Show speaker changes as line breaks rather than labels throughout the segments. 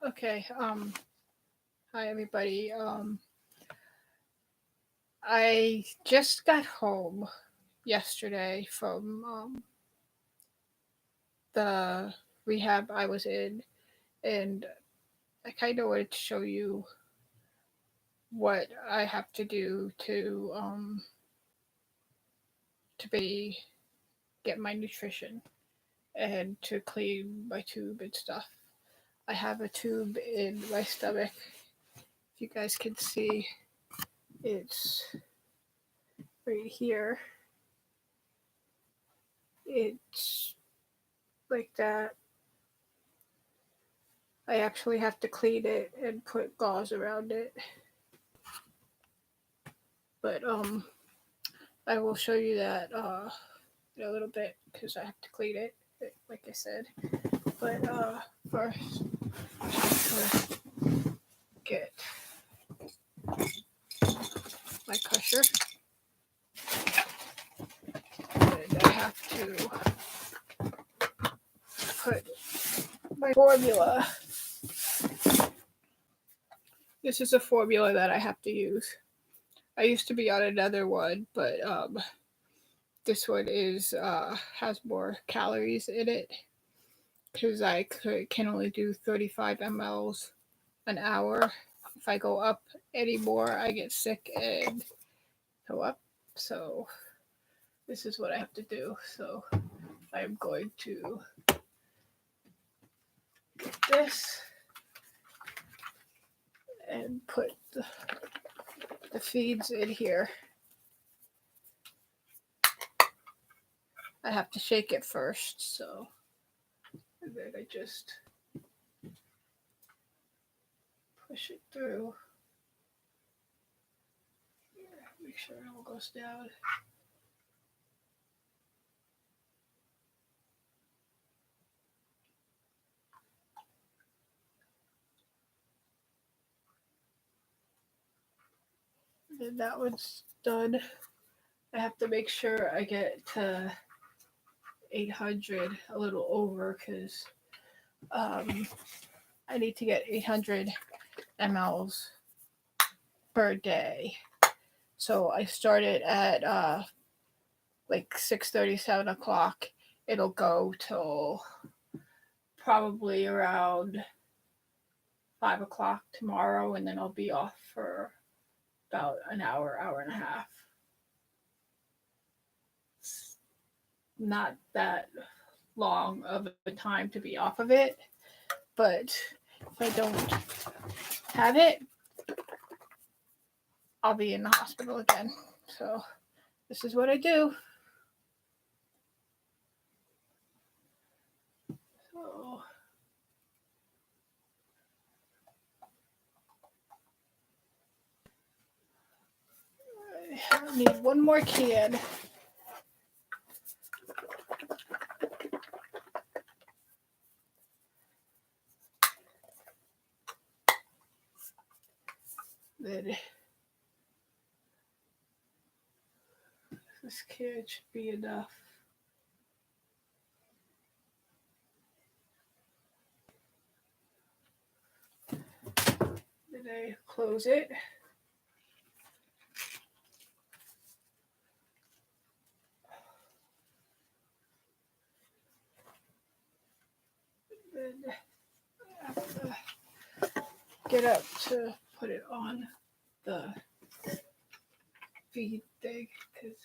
Okay. Hi everybody. I just got home yesterday from the rehab I was in, and I kind of wanted to show you what I have to do to be get my nutrition and to clean my tube and stuff. I have a tube in my stomach. If you guys can see, it's right here. It's like that. I actually have to clean it and put gauze around it. But I will show you that in a little bit because I have to clean it, like I said. But first, I'm just gonna get my crusher, and I have to put my formula. This is a formula that I have to use. I used to be on another one, but this one is has more calories in it because can only do 35 mLs an hour. If I go up anymore, I get sick and go up. So this is what I have to do. So I'm going to get this and put the feeds in here. I have to shake it first, so and then I just push it through. Make sure it all goes down. And that one's done. I have to make sure I get to 800, a little over, because I need to get 800 mLs per day. So I started at like 6:30, 7 o'clock. It'll go till probably around 5 o'clock tomorrow, and then I'll be off for about an hour, hour and a half. It's not that long of a time to be off of it, but if I don't have it, I'll be in the hospital again. So this is what I do. So I need one more can. Then this can should be enough. Then I close it. Then I have to get up to put it on the feed thing because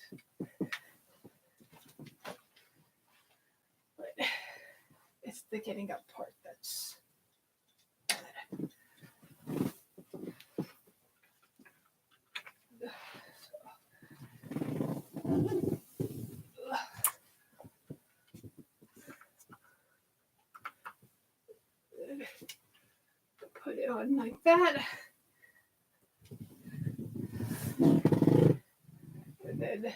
it's the getting up part that's bad. Put it on like that. And then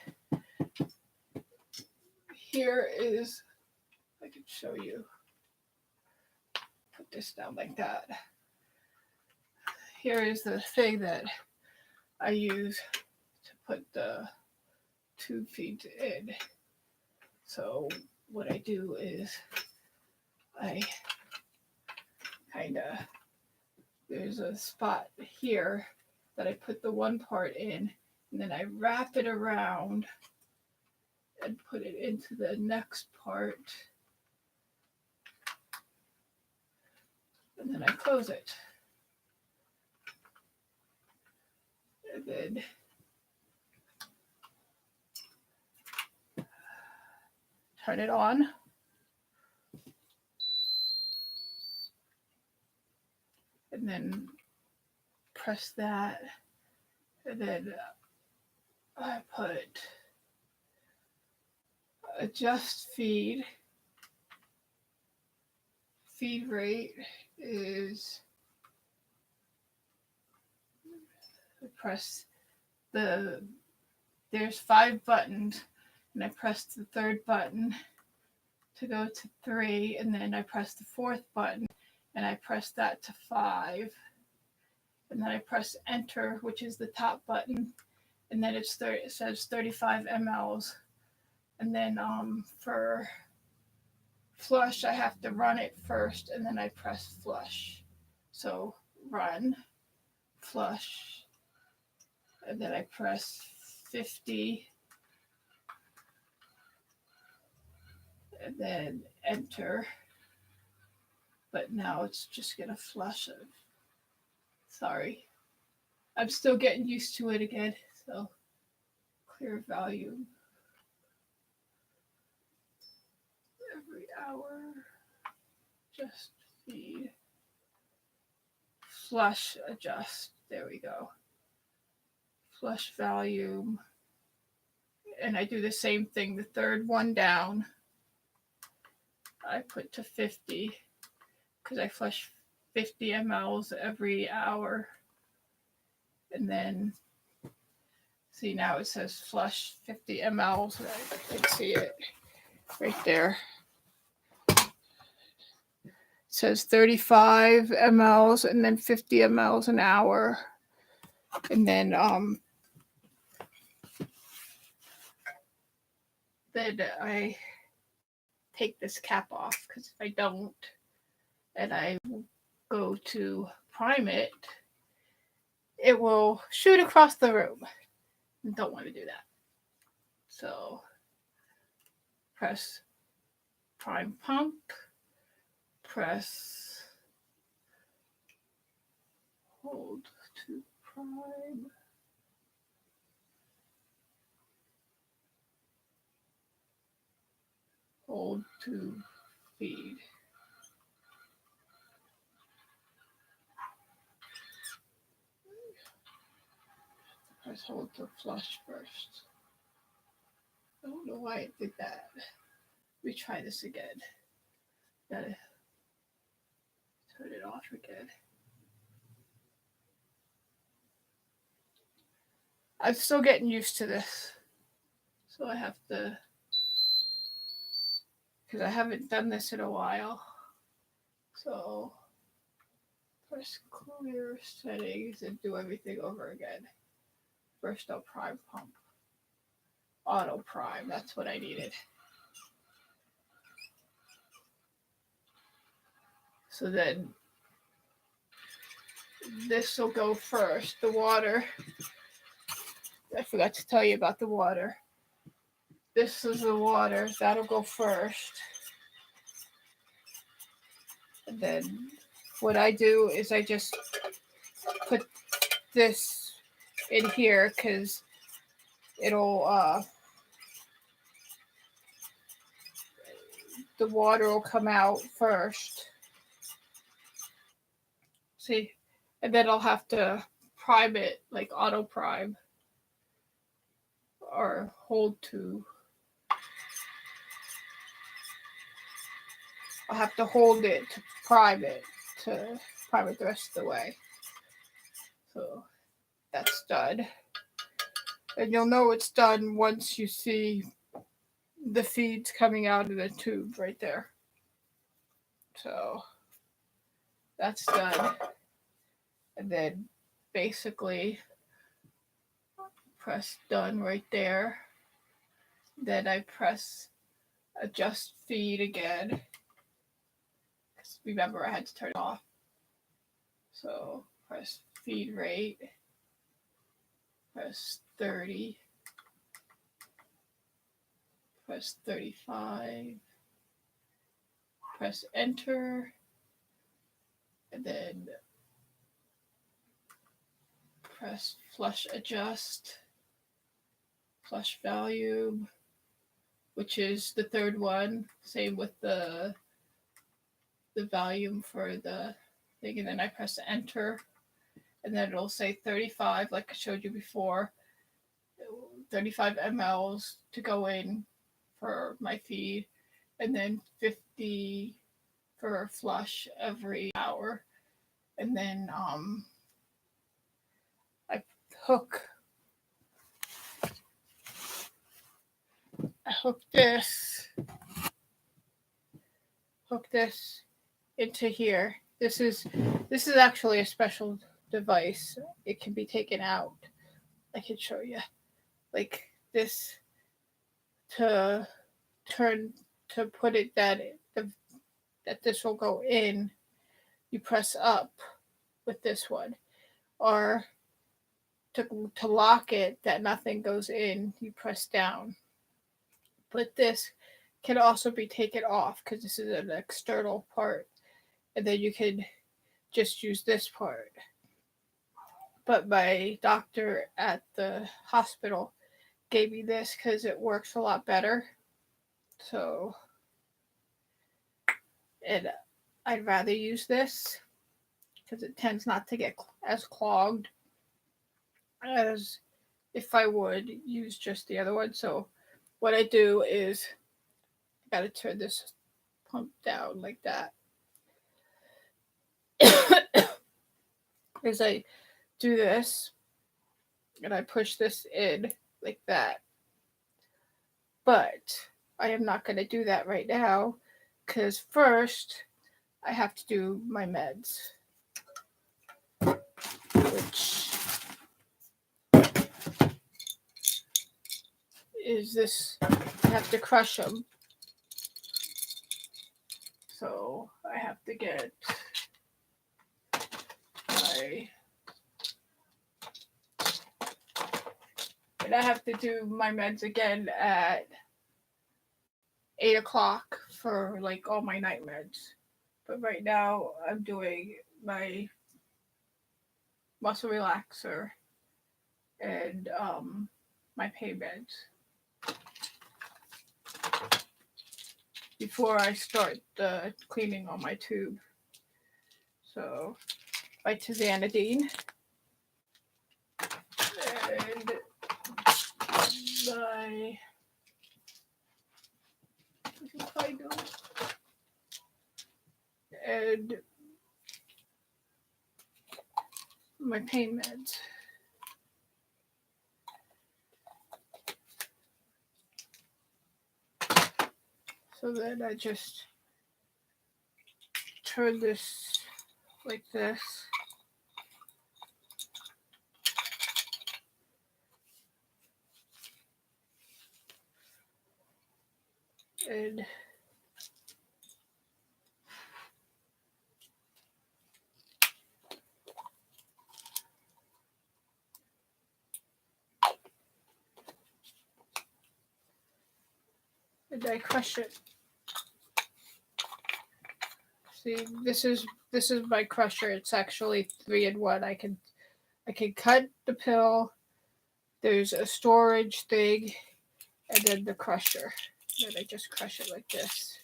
here is, I can show you, put this down like that. Here is the thing that I use to put the tube feeds in. So what I do is I kind of there's a spot here that I put the one part in, and then I wrap it around and put it into the next part, and then I close it. And then turn it on. And then press that. And then I put adjust feed. Feed rate is, press there's 5 buttons, and I press the 3rd button to go to 3, and then I press the 4th button and I press that to 5, and then I press enter, which is the top button, and then it says 35 mLs. And then for flush, I have to run it first, and then I press flush. So run, flush, and then I press 50, and then enter. But now it's just gonna flush it. Sorry, I'm still getting used to it again. So clear volume every hour. Just feed. Flush adjust. There we go. Flush volume. And I do the same thing. The 3rd one down, I put to 50 because I flush 50 mLs every hour. And then see, now it says flush 50 mLs. I can see it right there. It says 35 mLs and then 50 mLs an hour. And then I take this cap off, because if I don't and I go to prime it, it will shoot across the room. I don't want to do that. So press prime pump, press hold to prime. Hold to feed. Press hold to flush first. I don't know why it did that. Let me try this again. Gotta turn it off again. I'm still getting used to this. So I have to, because I haven't done this in a while. So press clear settings and do everything over again. First I'll prime pump. Auto prime, that's what I needed. So then this will go first. The water, I forgot to tell you about the water. This is the water, that'll go first. And then what I do is I just put this in here because it'll the water will come out first. See, and then I'll have to prime it like auto prime or hold to. I'll have to hold it to prime it the rest of the way. So that's done. And you'll know it's done once you see the feeds coming out of the tube right there. So that's done. And then basically press done right there. Then I press adjust feed again. Because remember, I had to turn it off. So press feed rate, press 30, press 35, press enter, and then press flush adjust, flush volume, which is the third one. Same with the volume for the thing, and then I press enter, and then it'll say 35, like I showed you before, 35 mLs to go in for my feed, and then 50 for a every hour. And then I hook this into here. This is actually a special device. It can be taken out. I can show you, like this, to put it that this will go in. You press up with this one, or to lock it that nothing goes in, you press down. But this can also be taken off because this is an external part, and then you can just use this part. But my doctor at the hospital gave me this because it works a lot better. So, and I'd rather use this because it tends not to get as clogged as if I would use just the other one. So what I do is I gotta turn this pump down like that. As I do this and I push this in like that. But I am not going to do that right now because first I have to do my meds, which is this. I have to crush them. So I have to get and I have to do my meds again at 8 o'clock for like all my night meds. But right now I'm doing my muscle relaxer and my pain meds before I start the cleaning on my tube. So my tizanidine and my and my pain meds. So then I just turn this like this. And I crush it. See, this is my crusher. It's actually 3-in-1. I can cut the pill. There's a storage thing, and then the crusher. Then I just crush it like this.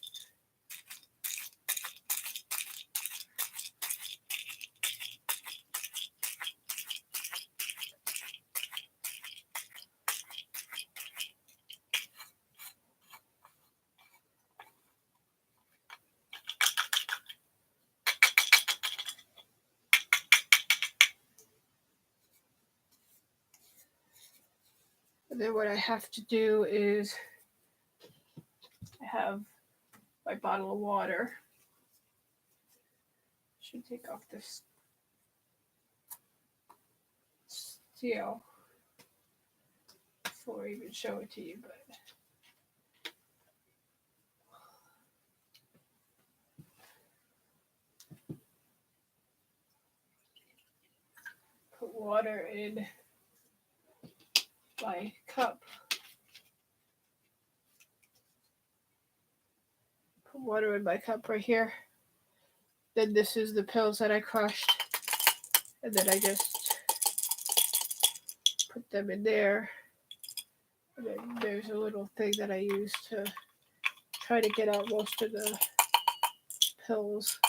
And then what I have to do is I have my bottle of water. Should take off this seal before I even show it to you, but water in my cup. Put water in my cup right here. Then this is the pills that I crushed. And then I just put them in there. And then there's a little thing that I use to try to get out most of the pills.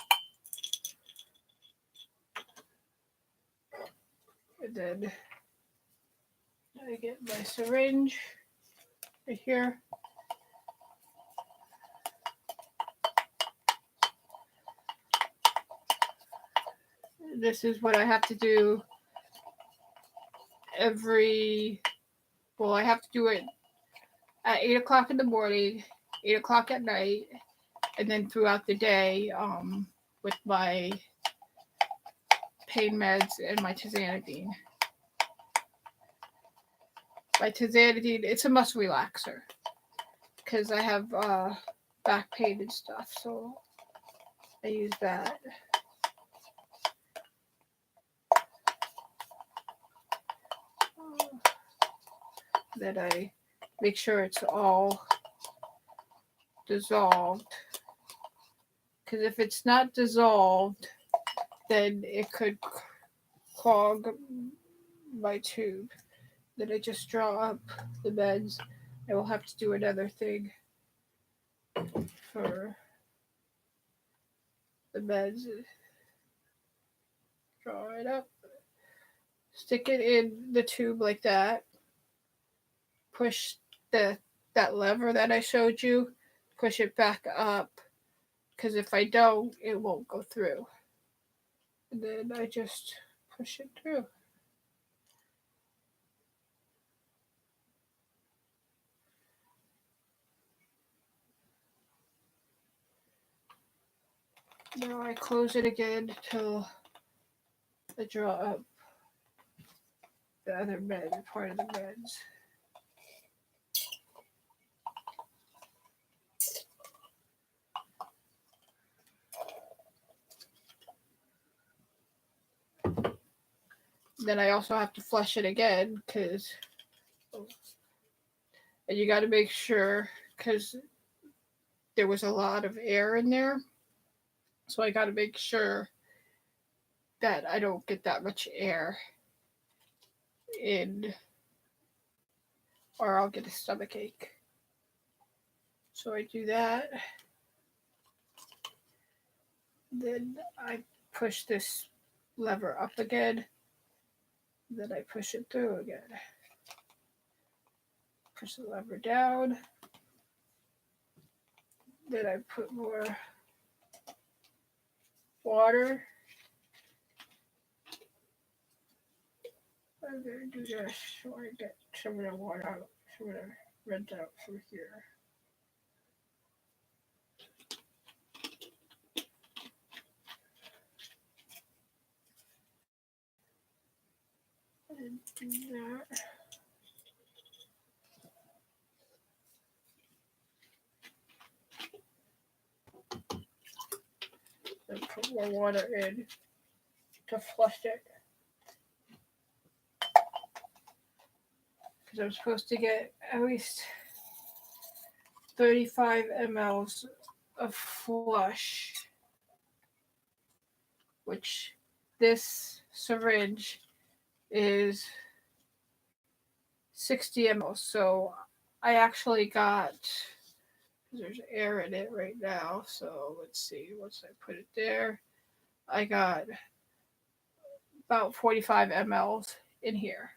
And then I get my syringe right here. This is what I have to do I have to do it at 8 o'clock in the morning, 8 o'clock at night, and then throughout the day with my pain meds and my tizanidine. My tizanidine, it's a muscle relaxer because I have back pain and stuff, so I use that. Then I make sure it's all dissolved. Because if it's not dissolved, then it could clog my tube. Then I just draw up the meds. I will have to do another thing for the meds. Draw it up. Stick it in the tube like that. Push that lever that I showed you. Push it back up. Because if I don't, it won't go through. And then I just push it through. Now I close it again till I draw up the other part of the meds. Then I also have to flush it again and you got to make sure because there was a lot of air in there. So I got to make sure that I don't get that much air in or I'll get a stomach ache. So I do that. Then I push this lever up again. Then I push it through again. Push the lever down. Then I put more water. I'm going to do this so I get some of the water out, some of the reds out from here. And do that. Then put more water in to flush it. Because I'm supposed to get at least 35 mLs of flush, which this syringe is 60 mL. So I actually got, there's air in it right now. So let's see, once I put it there, I got about 45 mLs in here.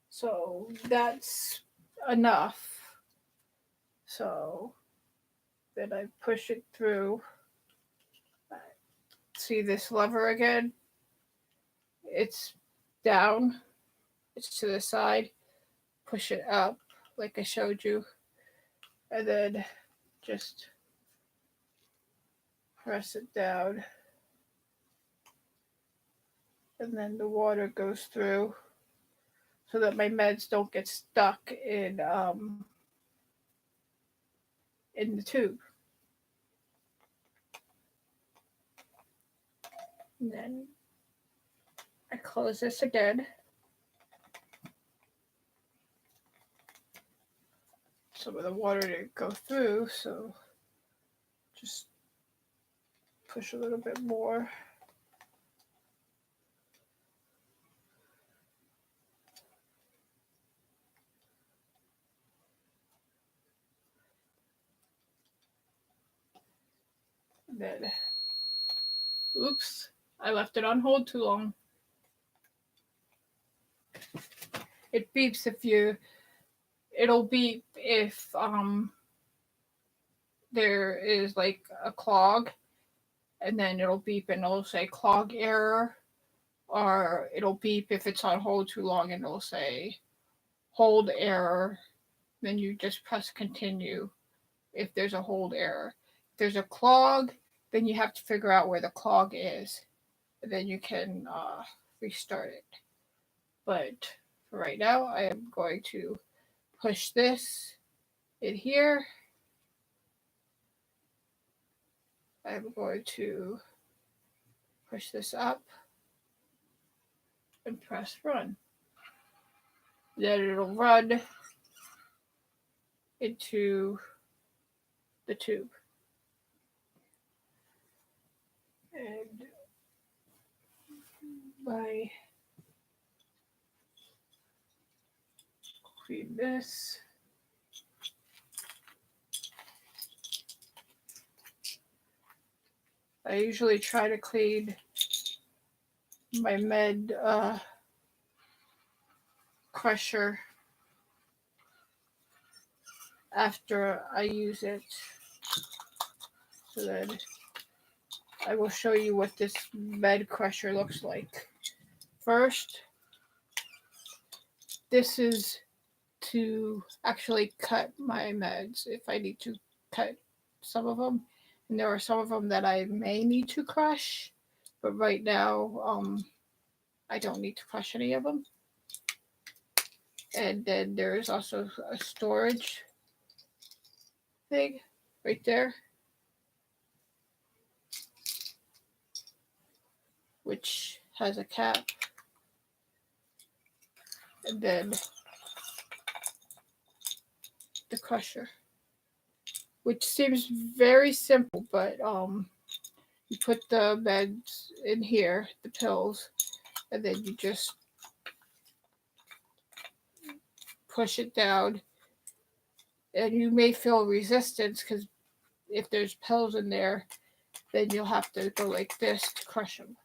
So that's enough. So then I push it through. See this lever again? It's down. It's to the side. Push it up like I showed you. And then just press it down. And then the water goes through so that my meds don't get stuck in the tube. And then I close this again. some of the water to go through, so just push a little bit more. Then, oops, I left it on hold too long. It beeps it'll beep if there is like a clog, and then it'll beep and it'll say clog error, or it'll beep if it's on hold too long and it'll say hold error. Then you just press continue if there's a hold error. If there's a clog, then you have to figure out where the clog is, and then you can restart it. But for right now, I am going to push this in here. I'm going to push this up and press run. Then it'll run into the tube. And by clean this, I usually try to clean my med crusher after I use it. So then I will show you what this med crusher looks like. First, this is to actually cut my meds if I need to cut some of them. And there are some of them that I may need to crush, but right now I don't need to crush any of them. And then there is also a storage thing right there, which has a cap. And then the crusher, which seems very simple, but you put the meds in here, the pills, and then you just push it down. And you may feel resistance because if there's pills in there, then you'll have to go like this to crush them.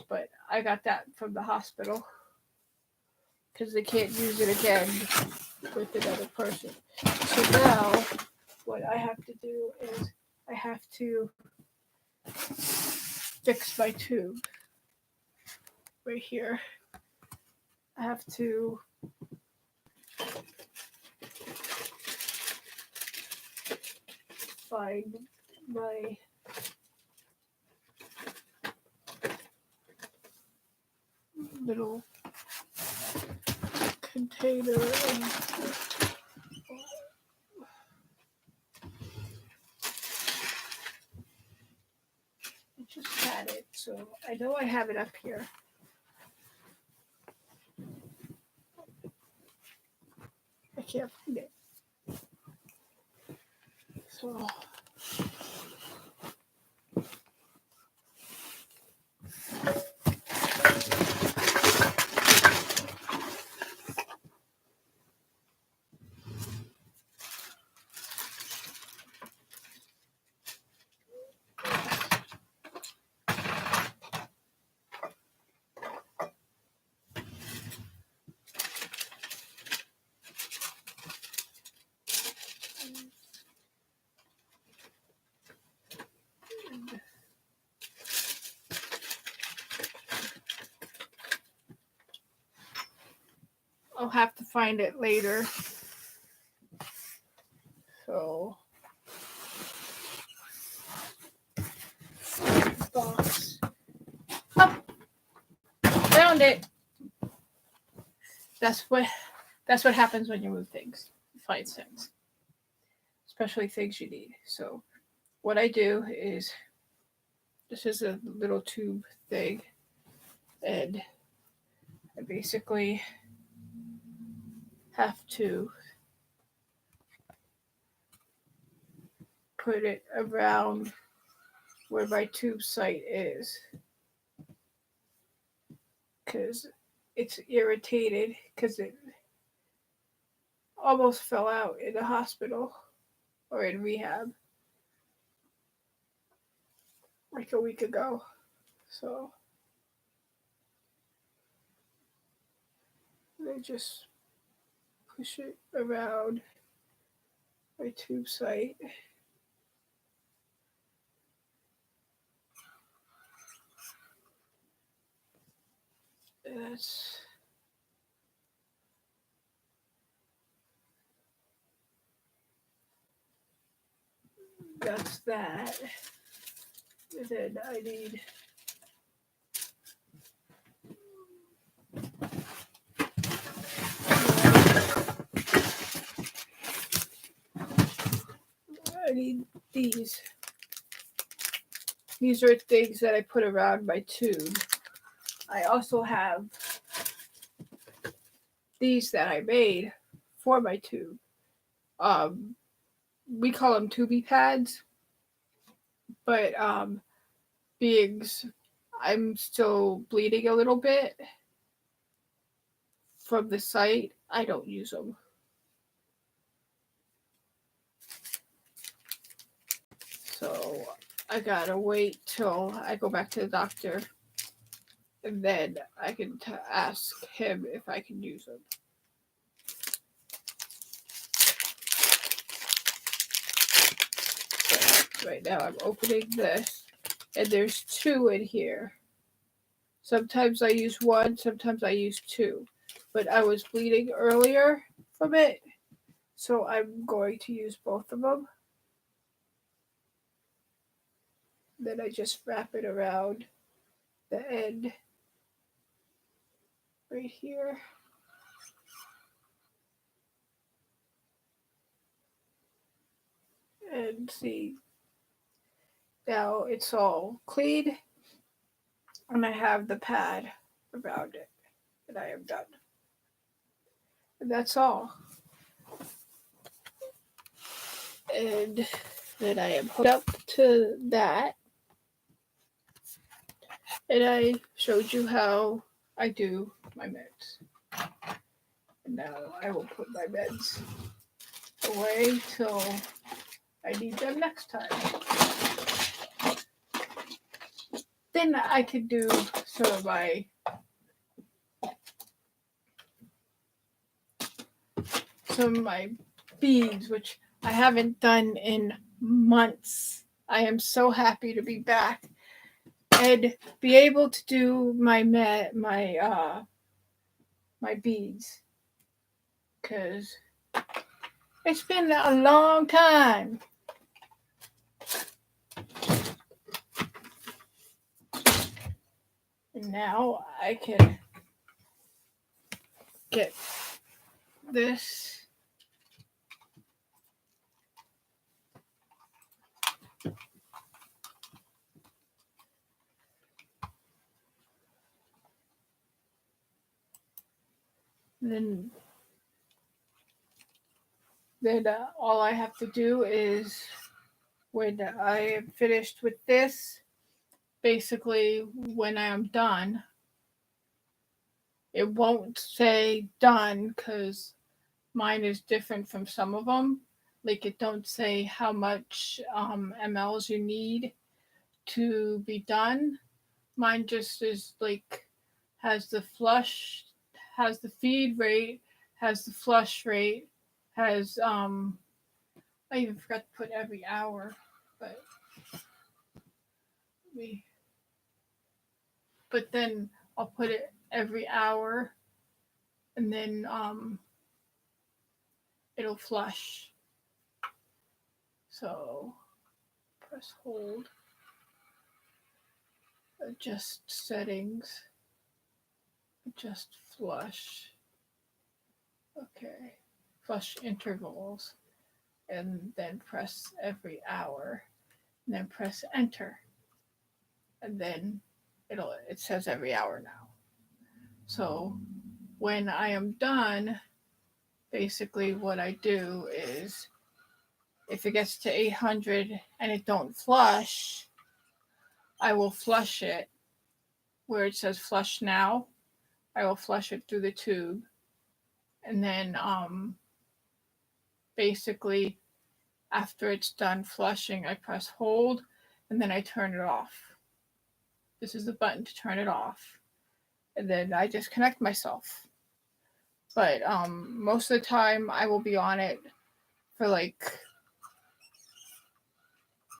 But I got that from the hospital because they can't use it again with another person. So now what I have to do is I have to fix my tube right here. I have to find my little container and I just had it, so I know I have it up here. I can't find it. So I'll have to find it later. So box. Oh, found it. That's what happens when you move things. You find things. Especially things you need. So what I do is this is a little tube thing, and I basically have to put it around where my tube site is, because it's irritated because it almost fell out in the hospital or in rehab like a week ago. So they just push it around my tube site. That's that. And then I need these. These are things that I put around my tube. I also have these that I made for my tube. We call them tubey pads, but being I'm still bleeding a little bit from the site, I don't use them. So I gotta wait till I go back to the doctor, and then I can ask him if I can use them. So right now I'm opening this, and there's 2 in here. Sometimes I use 1, sometimes I use 2. But I was bleeding earlier from it, so I'm going to use both of them. Then I just wrap it around the end right here. And see, now it's all clean, and I have the pad around it, and I am done. And that's all. And then I am hooked up to that. And I showed you how I do my meds. And now I will put my meds away till I need them next time. Then I could do some of my beads, which I haven't done in months. I am so happy to be back and be able to do my beads, because it's been a long time. And now I can get this. Then all I have to do is, when I am finished with this, basically when I am done, it won't say done because mine is different from some of them. Like, it don't say how much mLs you need to be done. Mine just is like, has the feed rate, has the flush rate, has I even forgot to put every hour, but then I'll put it every hour, and then it'll flush. So press hold, adjust settings, adjust flush. Okay, flush intervals, and then press every hour, and then press enter, and then it says every hour now. So when I am done, basically what I do is If it gets to 800 and it don't flush, I will flush it where it says flush now. I will flush it through the tube, and then basically after it's done flushing, I press hold and then I turn it off. This is the button to turn it off, and then I disconnect myself. But most of the time I will be on it for like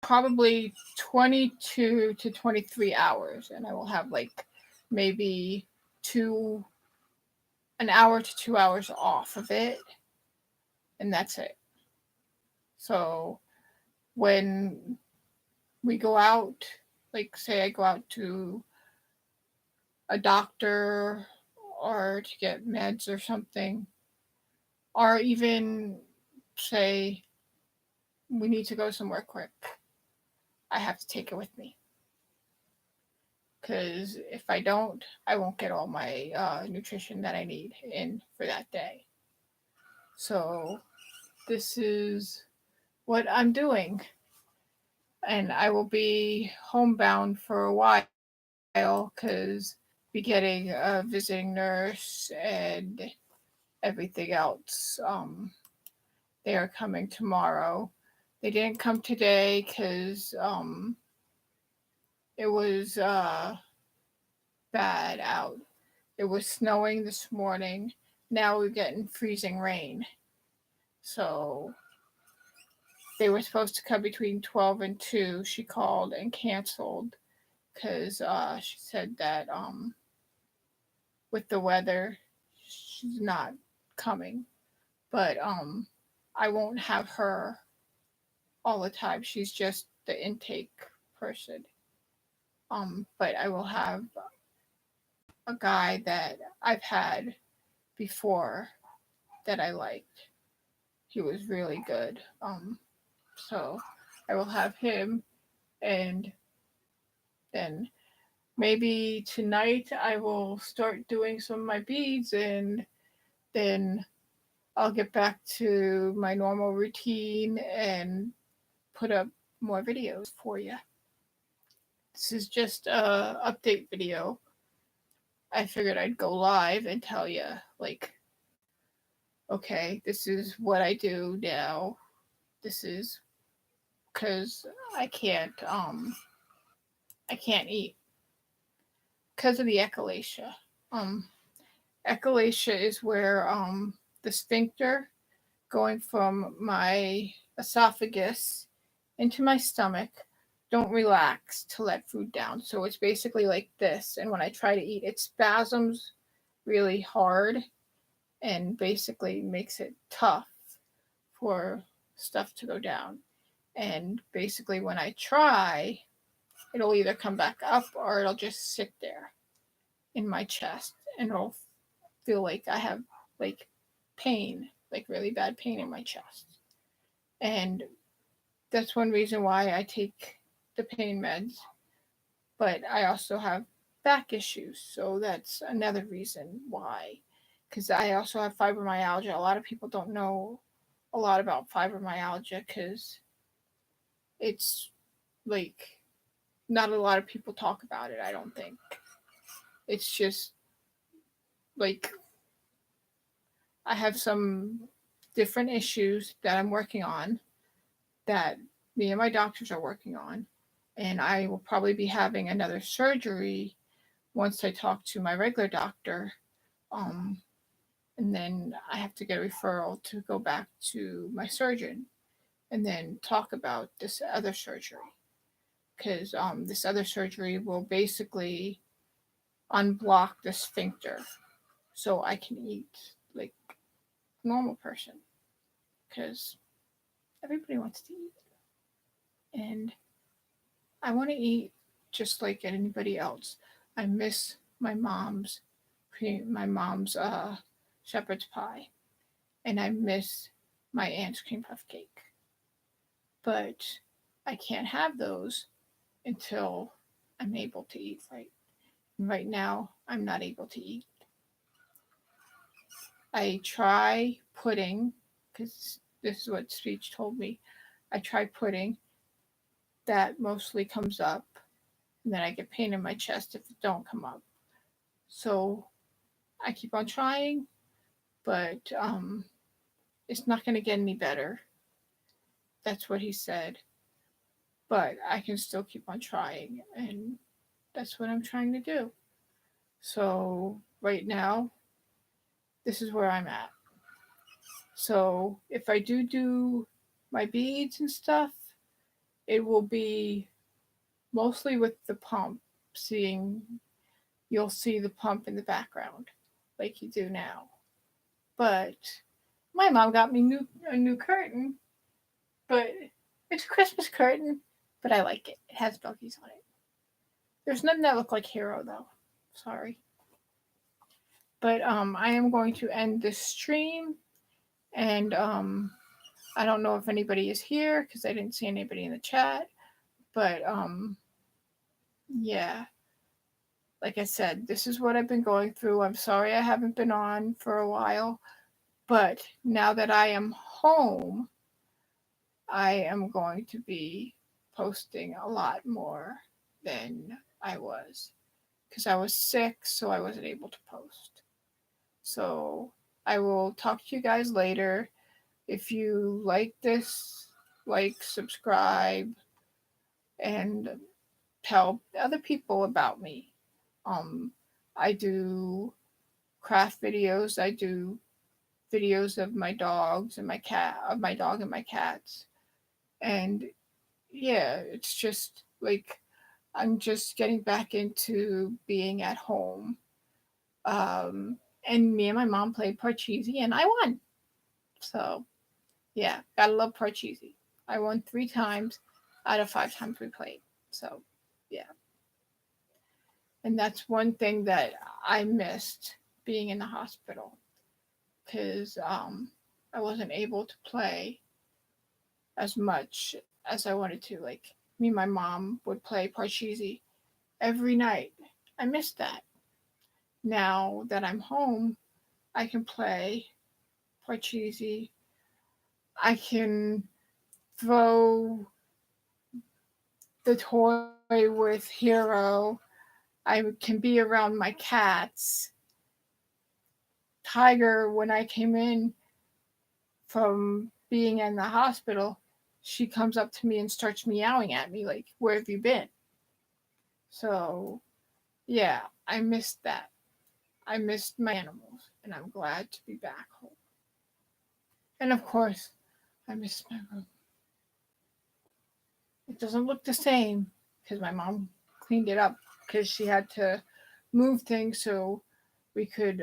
probably 22 to 23 hours, and I will have like maybe an hour to 2 hours off of it, and that's it. So when we go out, like say I go out to a doctor or to get meds or something, or even say we need to go somewhere quick, I have to take it with me. Because if I don't, I won't get all my nutrition that I need in for that day. So this is what I'm doing. And I will be homebound for a while because be getting a visiting nurse and everything else. They are coming tomorrow. They didn't come today because it was bad out. It was snowing this morning. Now we're getting freezing rain. So they were supposed to come between 12 and 2. She called and canceled because she said that with the weather, she's not coming. But I won't have her all the time. She's just the intake person. But I will have a guy that I've had before that I liked. He was really good. So I will have him, and then maybe tonight I will start doing some of my beads, and then I'll get back to my normal routine and put up more videos for you. This is just a update video. I figured I'd go live and tell you, like, okay, this is what I do now. This is because I can't eat because of the echolalia. Echolalia is where the sphincter going from my esophagus into my stomach don't relax to let food down. So it's basically like this. And when I try to eat, it spasms really hard and basically makes it tough for stuff to go down. And basically, when I try, it'll either come back up or it'll just sit there in my chest, and it'll feel like I have like pain, like really bad pain in my chest. And that's one reason why I take the pain meds. But I also have back issues, so that's another reason why. Because I also have fibromyalgia. A lot of people don't know a lot about fibromyalgia because it's like not a lot of people talk about it, I don't think. It's just like I have some different issues that I'm working on that me and my doctors are working on. And I will probably be having another surgery once I talk to my regular doctor. And then I have to get a referral to go back to my surgeon and then talk about this other surgery. Because this other surgery will basically unblock the sphincter so I can eat like a normal person. Because everybody wants to eat. And I want to eat just like anybody else. I miss my mom's shepherd's pie, and I miss my aunt's cream puff cake. But I can't have those until I'm able to eat right. Right now, I'm not able to eat. I try pudding because this is what speech told me. I try pudding. That mostly comes up, and then I get pain in my chest if it don't come up. So I keep on trying, but it's not going to get any better. That's what he said. But I can still keep on trying, and that's what I'm trying to do. So right now, this is where I'm at. So if I do my beads and stuff, it will be mostly with the pump. Seeing, you'll see the pump in the background, like you do now. But my mom got me a new curtain, but it's a Christmas curtain, but I like it. It has doggies on it. There's nothing that look like Hero though. Sorry. But I am going to end this stream, and I don't know if anybody is here because I didn't see anybody in the chat. But yeah, like I said, this is what I've been going through. I'm sorry I haven't been on for a while, but now that I am home, I am going to be posting a lot more than I was because I was sick, so I wasn't able to post. So I will talk to you guys later. If you like this, like, subscribe, and tell other people about me. I do craft videos. I do videos of my dogs and my cat, of my dog and my cats. And yeah, it's just like I'm just getting back into being at home. And me and my mom played Parcheesi and I won. So yeah, gotta love Parcheesi. I won 3 times out of 5 times we played. So yeah. And that's one thing that I missed being in the hospital because I wasn't able to play as much as I wanted to. Like me and my mom would play Parcheesi every night. I missed that. Now that I'm home, I can play Parcheesi. I can throw the toy with Hero. I can be around my cats. Tiger, when I came in from being in the hospital, she comes up to me and starts meowing at me like, "Where have you been?" So, yeah, I missed that. I missed my animals, and I'm glad to be back home. And of course, I miss my room. It doesn't look the same because my mom cleaned it up because she had to move things so we could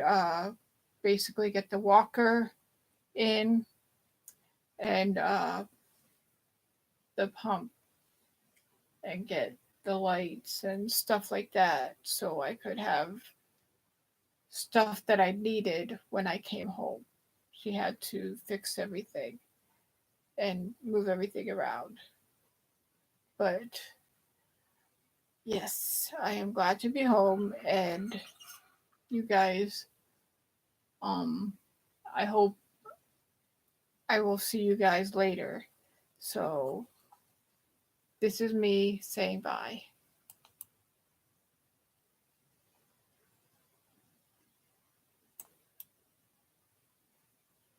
basically get the walker in and the pump and get the lights and stuff like that so I could have stuff that I needed when I came home. She had to fix everything and move everything around. But yes, I am glad to be home, and you guys, um I hope I will see you guys later. So this is me saying bye.